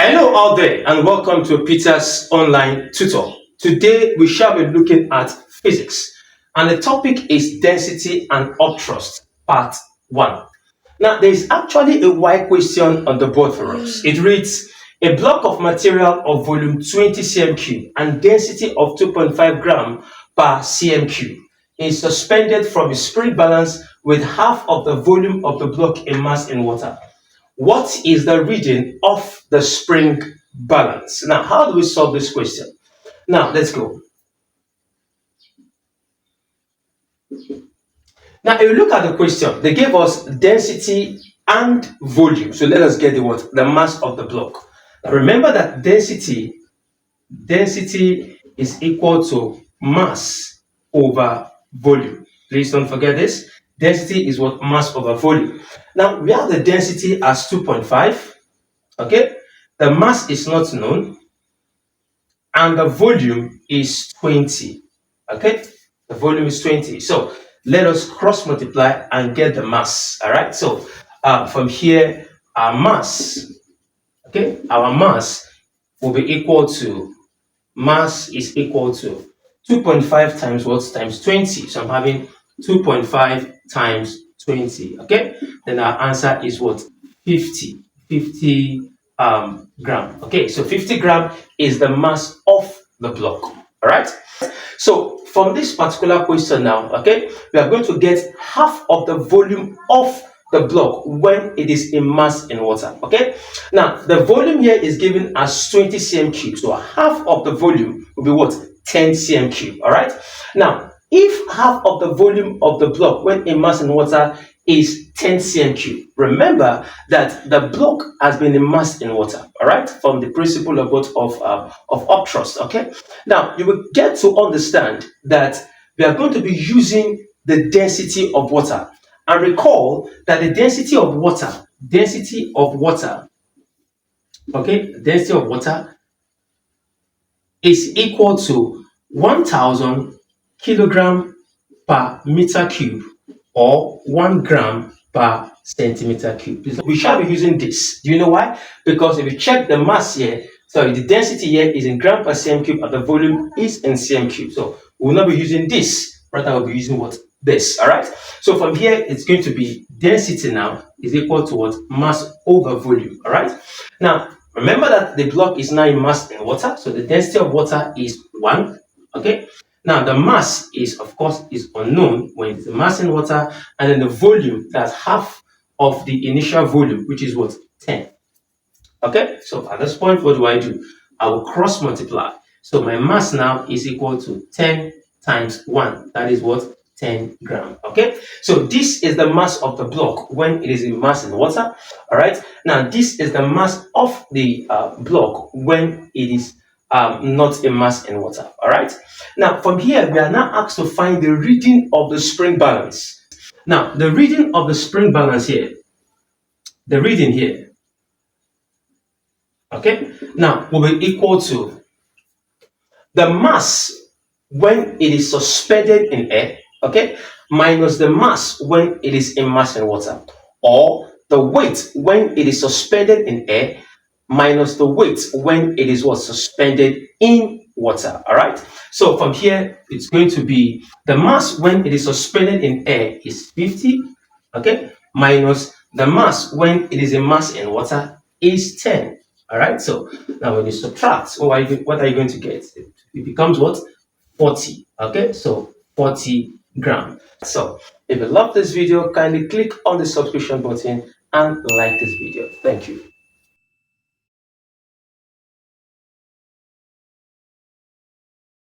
Hello out there and welcome to Peter's online tutor. Today we shall be looking at physics and the topic is density and upthrust part 1. Now there is actually a why question on the board for us. It reads a block of material of volume 20 cm cube and density of 2.5 gram per cm cube is suspended from a spring balance with half of the volume of the block immersed in water. What is the reading of the spring balance? Now, how do we solve this question? Now, let's go. Now, if you look at the question, they gave us density and volume. So let us get the mass of the block. Now, remember that density is equal to mass over volume. Please don't forget this. Density is what? Mass over volume. Now, we have the density as 2.5. Okay? The mass is not known. And the volume is 20. Okay? The volume is 20. So, let us cross multiply and get the mass. Alright? So, from here, our mass, okay? Our mass will be equal to, mass is equal to 2.5 times what? Times 20. So, I'm having 2.5 times 20. Okay? Then our answer is what? 50 gram. Okay, so 50 gram is the mass of the block. All right. So from this particular question now, okay, we are going to get half of the volume of the block when it is immersed in water. Okay. Now the volume here is given as 20 cm cube. So half of the volume will be what? 10 cm cube. All right. Now if half of the volume of the block when immersed in water is 10 cm cube. Remember that the block has been immersed in water, all right, from the principle of what of upthrust. Okay, now you will get to understand that we are going to be using the density of water, and recall that the density of water, okay, density of water is equal to 1000 kilogram per meter cube or 1 gram per centimeter cube. We shall be using this. Do you know why? Because if you check the mass here, sorry, the density here is in gram per cm cube and the volume is in cm cube. So we will not be using this, rather we'll be using what? This. Alright? So from here, it's going to be density now is equal to what? Mass over volume. Alright? Now, remember that the block is now immersed in water. So the density of water is 1. Okay? Now, the mass is, of course, is unknown when it's the mass in water, and then the volume, that's half of the initial volume, which is what? 10. Okay, so at this point, what do? I will cross multiply. So my mass now is equal to 10 times 1. That is what? 10 gram. Okay, so this is the mass of the block when it is immersed in water. All right, now this is the mass of the block when it is not immersed in water. All right. Now from here we are now asked to find the reading of the spring balance. Now the reading of the spring balance here, the reading here, okay, now will be equal to the mass when it is suspended in air, okay, minus the mass when it is immersed in water, or the weight when it is suspended in air minus the weight when it is what? Suspended in water. All right, so from here it's going to be the mass when it is suspended in air is 50, okay, minus the mass when it is immersed in water is 10. All right, so now when you subtract, what are you going to get? It becomes what? 40. Okay, so 40 gram. So if you love this video, kindly click on the subscription button and like this video. Thank you.